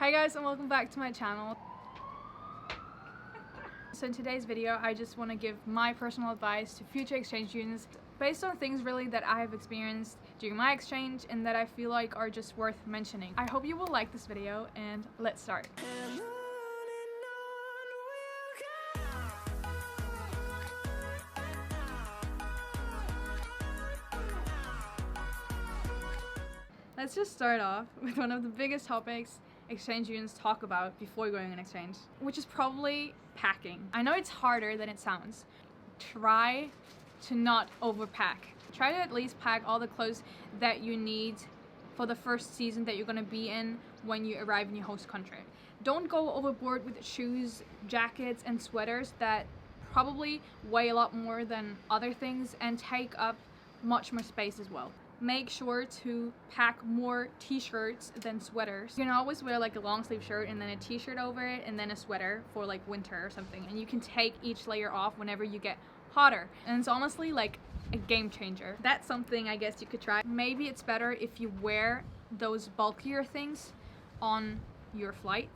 Hi guys, and welcome back to my channel. So in today's video I just want to give my personal advice to future exchange students based on things really that I have experienced during my exchange and that I feel like are just worth mentioning. I hope you will like this video, and let's start. Let's just start off with one of the biggest topics exchange students talk about before going on exchange, which is probably packing. I know it's harder than it sounds. Try to not overpack. Try to at least pack all the clothes that you need for the first season that you're going to be in when you arrive in your host country. Don't go overboard with shoes, jackets, and sweaters that probably weigh a lot more than other things and take up much more space as well. Make sure to pack more t-shirts than sweaters. You can always wear like a long sleeve shirt and then a t-shirt over it and then a sweater for like winter or something, and you can take each layer off whenever you get hotter, and it's honestly like a game changer. That's something I guess you could try. Maybe it's better if you wear those bulkier things on your flight.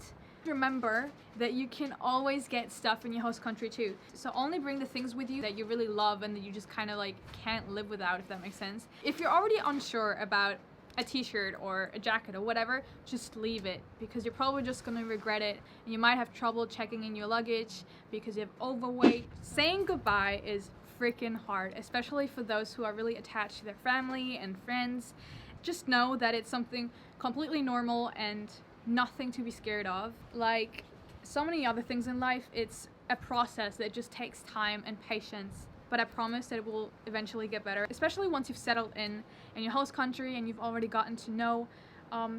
Remember that you can always get stuff in your host country too, so only bring the things with you that you really love and that you just kind of like can't live without, if that makes sense. If you're already unsure about a t-shirt or a jacket or whatever, just leave it, because you're probably just gonna regret it and you might have trouble checking in your luggage because you have overweight. Saying goodbye is freaking hard, especially for those who are really attached to their family and friends. Just know that it's something completely normal and nothing to be scared of. Like so many other things in life, it's a process that just takes time and patience, but I promise that it will eventually get better, especially once you've settled in your host country and you've already gotten to know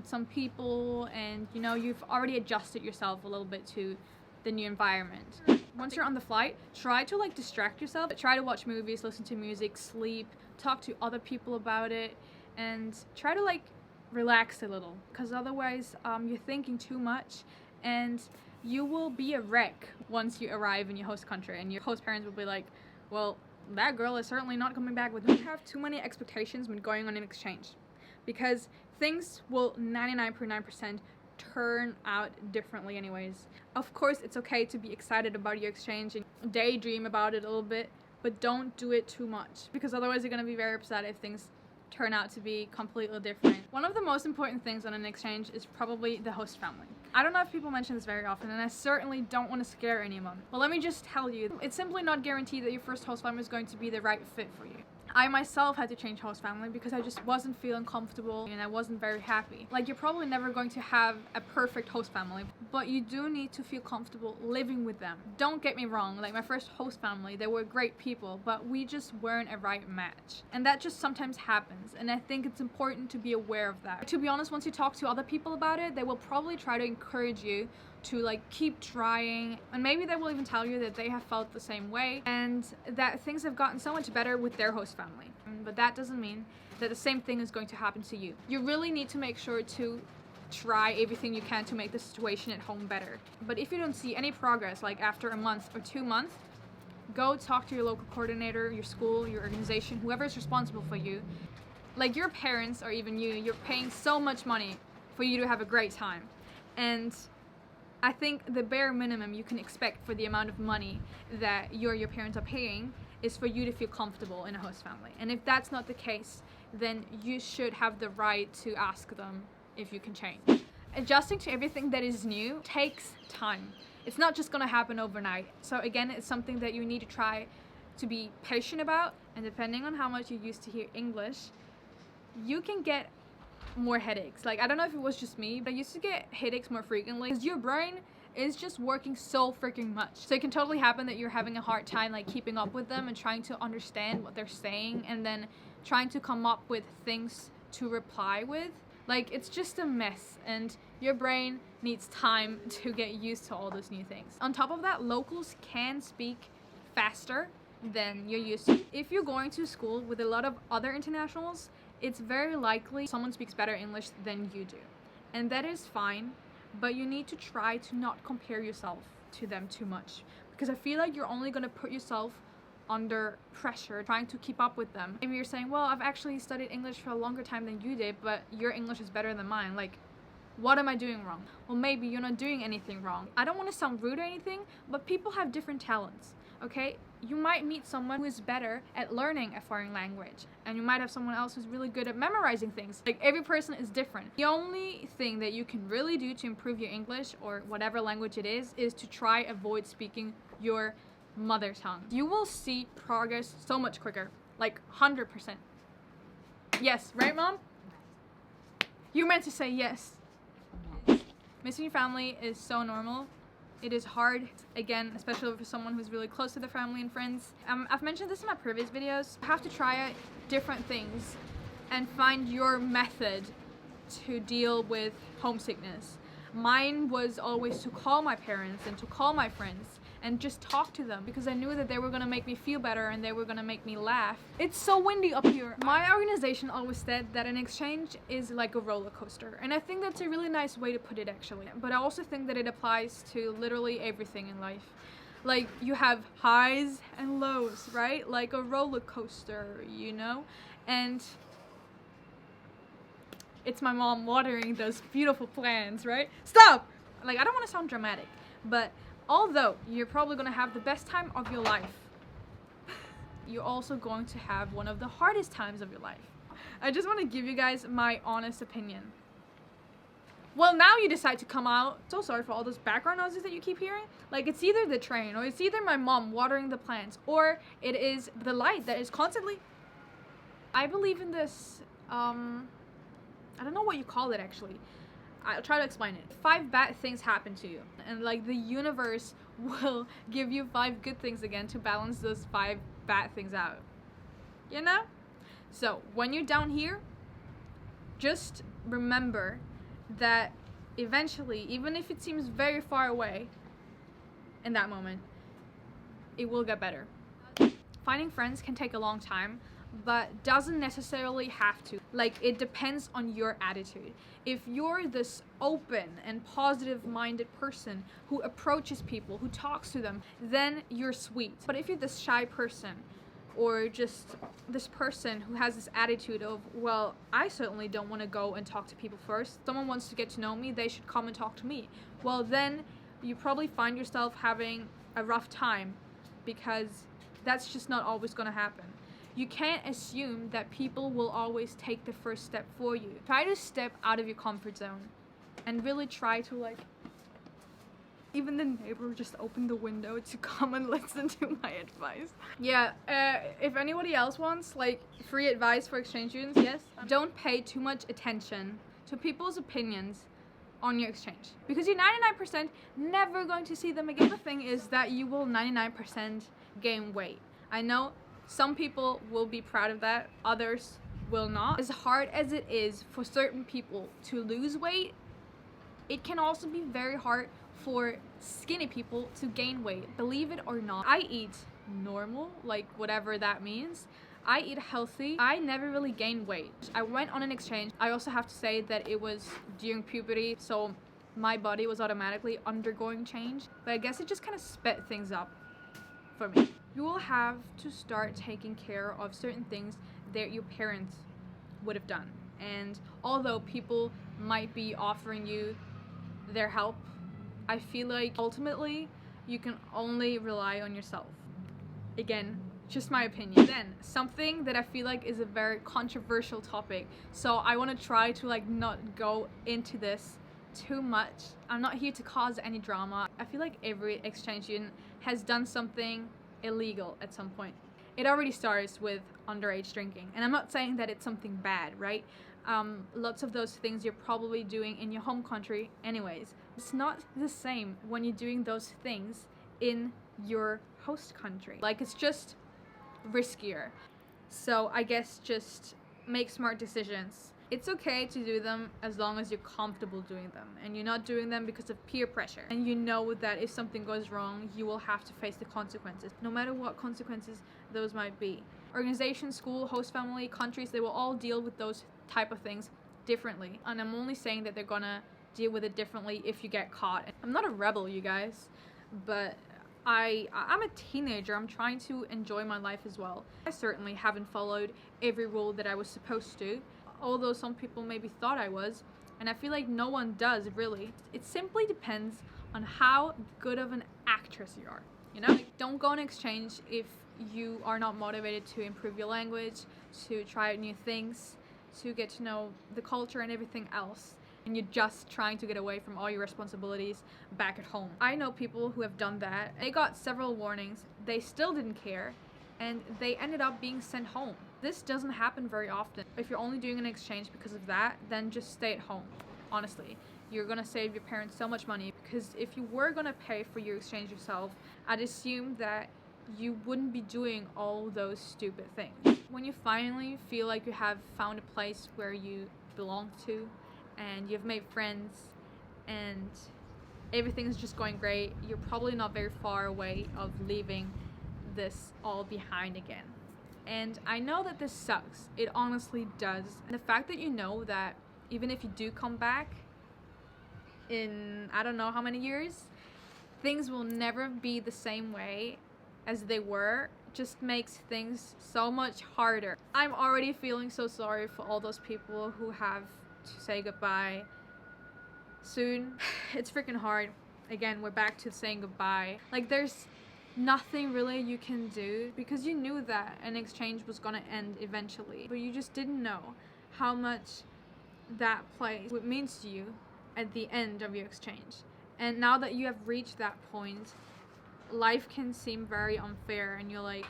some people, and you know, you've already adjusted yourself a little bit to the new environment. Once you're on the flight, try to like distract yourself. Try to watch movies, listen to music, sleep, talk to other people about it, and try to like relax a little, because otherwise you're thinking too much and you will be a wreck once you arrive in your host country, and your host parents will be like, well, that girl is certainly not coming back with me. Don't have too many expectations when going on an exchange, because things will 99.9% turn out differently anyways. Of course, it's okay to be excited about your exchange and daydream about it a little bit, but don't do it too much, because otherwise you're going to be very upset if things turn out to be completely different. One of the most important things on an exchange is probably the host family. I don't know if people mention this very often, and I certainly don't want to scare anyone, but let me just tell you, it's simply not guaranteed that your first host family is going to be the right fit for you. I myself had to change host family because I just wasn't feeling comfortable and I wasn't very happy. Like, you're probably never going to have a perfect host family, but you do need to feel comfortable living with them. Don't get me wrong, like my first host family, they were great people, but we just weren't a right match. And that just sometimes happens, and I think it's important to be aware of that. To be honest, once you talk to other people about it, they will probably try to encourage you to like keep trying, and maybe they will even tell you that they have felt the same way and that things have gotten so much better with their host family. But that doesn't mean that the same thing is going to happen to you. You really need to make sure to try everything you can to make the situation at home better. But if you don't see any progress, like after a month or 2 months, go talk to your local coordinator, your school, your organization, whoever is responsible for you. Like your parents or even you're paying so much money for you to have a great time, and I think the bare minimum you can expect for the amount of money that your parents are paying is for you to feel comfortable in a host family. And if that's not the case, then you should have the right to ask them if you can change. Adjusting to everything that is new takes time. It's not just gonna happen overnight. So again, it's something that you need to try to be patient about, and depending on how much you used to hear English, you can get more headaches. Like, I don't know if it was just me, but I used to get headaches more frequently because your brain is just working so freaking much. So it can totally happen that you're having a hard time like keeping up with them and trying to understand what they're saying, and then trying to come up with things to reply with. Like, it's just a mess, and your brain needs time to get used to all those new things. On top of that, locals can speak faster than you're used to. If you're going to school with a lot of other internationals, it's very likely someone speaks better English than you do. And that is fine, but you need to try to not compare yourself to them too much, because I feel like you're only going to put yourself under pressure trying to keep up with them. Maybe you're saying, well, I've actually studied English for a longer time than you did, but your English is better than mine. Like, What am I doing wrong? Well, maybe you're not doing anything wrong. I don't want to sound rude or anything, but people have different talents, okay? You might meet someone who is better at learning a foreign language, and you might have someone else who's really good at memorizing things. Like, every person is different. The only thing that you can really do to improve your English, or whatever language it is to try avoid speaking your mother tongue. You will see progress so much quicker, like 100%. Yes, right, Mom? You meant to say yes. Missing your family is so normal. It is hard, again, especially for someone who's really close to their family and friends. I've mentioned this in my previous videos. You have to try out different things and find your method to deal with homesickness. Mine was always to call my parents and to call my friends and just talk to them, because I knew that they were gonna make me feel better and they were gonna make me laugh. It's so windy up here. My organization always said that an exchange is like a roller coaster, and I think that's a really nice way to put it, actually. But I also think that it applies to literally everything in life. Like, you have highs and lows, right? Like a roller coaster, you know? And it's my mom watering those beautiful plants, right? Stop! Like, I don't want to sound dramatic, but although you're probably going to have the best time of your life, you're also going to have one of the hardest times of your life. I just want to give you guys my honest opinion. Well, now you decide to come out. So sorry for all those background noises that you keep hearing. Like, it's either the train, or it's either my mom watering the plants, or it is the light that is constantly... I believe in this, I don't know what you call it, actually. I'll try to explain it. 5 bad things happen to you, and like the universe will give you 5 good things again to balance those 5 bad things out, you know? So when you're down here, just remember that eventually, even if it seems very far away in that moment, it will get better. Finding friends can take a long time, but doesn't necessarily have to. Like, it depends on your attitude. If you're this open and positive minded person who approaches people, who talks to them, then you're sweet. But if you're this shy person, or just this person who has this attitude of, well, I certainly don't want to go and talk to people first. Someone wants to get to know me, they should come and talk to me. Well, then you probably find yourself having a rough time, because that's just not always going to happen. You can't assume that people will always take the first step for you. Try to step out of your comfort zone and really try to, like, even the neighbor just opened the window to come and listen to my advice. Yeah, if anybody else wants, like, free advice for exchange students, yes, don't pay too much attention to people's opinions on your exchange, because you're 99% never going to see them again. The thing is that you will 99% gain weight. I know some people will be proud of that, others will not. As hard as it is for certain people to lose weight, it can also be very hard for skinny people to gain weight. Believe it or not, I eat normal, like whatever that means. I eat healthy. I never really gained weight. I went on an exchange. I also have to say that it was during puberty, so my body was automatically undergoing change. But I guess it just kind of sped things up for me. You will have to start taking care of certain things that your parents would have done. And although people might be offering you their help, I feel like ultimately you can only rely on yourself. Again, just my opinion. Then, something that I feel like is a very controversial topic, so I want to try to, like, not go into this too much. I'm not here to cause any drama. I feel like every exchange student has done something illegal at some point. It already starts with underage drinking, and I'm not saying that it's something bad, right? Lots of those things you're probably doing in your home country anyways. It's not the same when you're doing those things in your host country. Like, it's just riskier. So I guess just make smart decisions. It's okay to do them as long as you're comfortable doing them and you're not doing them because of peer pressure, and you know that if something goes wrong you will have to face the consequences, no matter what consequences those might be. Organizations, school, host family, countries, they will all deal with those type of things differently, and I'm only saying that they're gonna deal with it differently if you get caught. I'm not a rebel, you guys, but I'm a teenager. I'm trying to enjoy my life as well. I certainly haven't followed every rule that I was supposed to, although some people maybe thought I was, And I feel like no one does, really. It simply depends on how good of an actress you are, you know? Like, don't go on exchange if you are not motivated to improve your language, to try out new things, to get to know the culture and everything else, and you're just trying to get away from all your responsibilities back at home. I know people who have done that. They got several warnings, they still didn't care, and they ended up being sent home. This doesn't happen very often. If you're only doing an exchange because of that, then just stay at home. Honestly, you're gonna save your parents so much money, because if you were gonna pay for your exchange yourself, I'd assume that you wouldn't be doing all those stupid things. When you finally feel like you have found a place where you belong to, and you've made friends, and everything's just going great, you're probably not very far away of leaving this all behind again. And I know that this sucks. It honestly does. And the fact that you know that even if you do come back in I don't know how many years, things will never be the same way as they were, just makes things so much harder. I'm already feeling so sorry for all those people who have to say goodbye soon. It's freaking hard. Again, we're back to saying goodbye. Like, there's nothing really you can do, because you knew that an exchange was gonna end eventually, but you just didn't know how much that place would mean to you at the end of your exchange. And now that you have reached that point, life can seem very unfair, and you're like,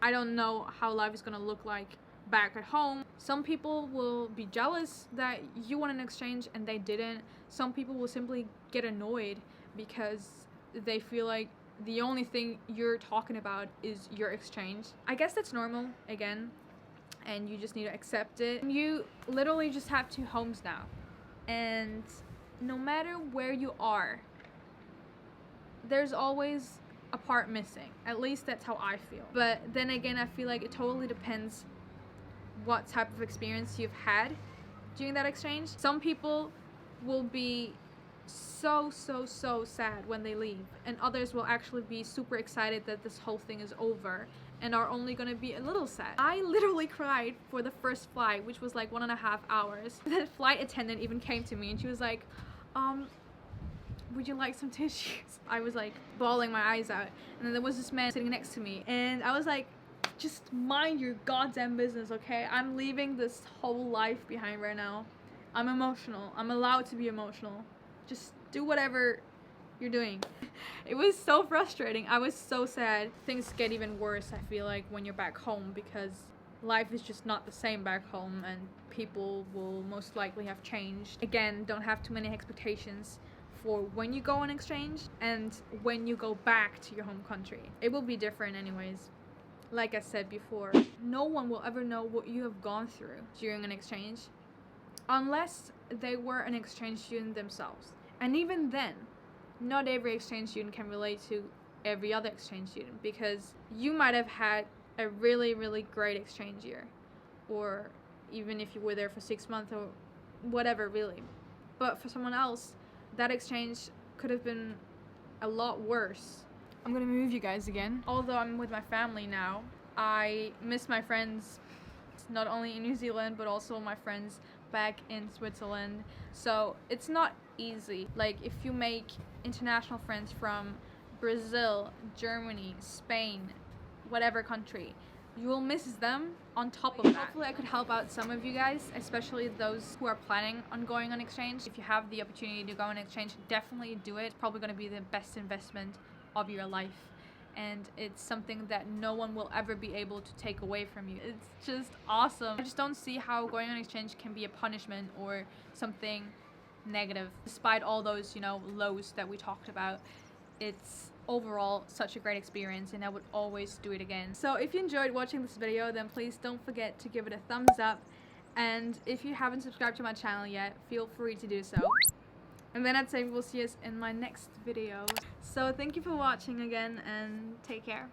I don't know how life is gonna look like back at home. Some people will be jealous that you won an exchange and they didn't. Some people will simply get annoyed because they feel like the only thing you're talking about is your exchange. I guess that's normal, again, and you just need to accept it. You literally just have 2 homes now, and no matter where you are, there's always a part missing. At least that's how I feel. But then again, I feel like it totally depends what type of experience you've had during that exchange. Some people will be so sad when they leave, and others will actually be super excited that this whole thing is over and are only gonna be a little sad. I literally cried for the first flight, which was like 1.5 hours. The flight attendant even came to me and she was like, would you like some tissues? I was like bawling my eyes out, and then there was this man sitting next to me, and I was like, just mind your goddamn business, okay? I'm leaving this whole life behind right now. I'm emotional. I'm allowed to be emotional. Just do whatever you're doing. It was so frustrating. I was so sad. Things get even worse, I feel like, when you're back home, because life is just not the same back home, and people will most likely have changed. Again, don't have too many expectations for when you go on exchange and when you go back to your home country. It will be different anyways. Like I said before, no one will ever know what you have gone through during an exchange unless they were an exchange student themselves. And even then, not every exchange student can relate to every other exchange student, because you might have had a really great exchange year, or even if you were there for 6 months or whatever, really. But for someone else, that exchange could have been a lot worse. I'm gonna move you guys again. Although I'm with my family now, I miss my friends, not only in New Zealand but also my friends back in Switzerland. So it's not easy. Like, if you make international friends from Brazil, Germany, Spain, whatever country, you will miss them on top of that. Hopefully I could help out some of you guys, especially those who are planning on going on exchange. If you have the opportunity to go on exchange, definitely do it. It's probably going to be the best investment of your life, and it's something that no one will ever be able to take away from you. It's just awesome. I just don't see how going on exchange can be a punishment or something negative. Despite all those, you know, lows that we talked about, it's overall such a great experience, and I would always do it again. So if you enjoyed watching this video, then please don't forget to give it a thumbs up, and if you haven't subscribed to my channel yet, feel free to do so. And then I'd say we'll see us in my next video. So thank you for watching again, and take care.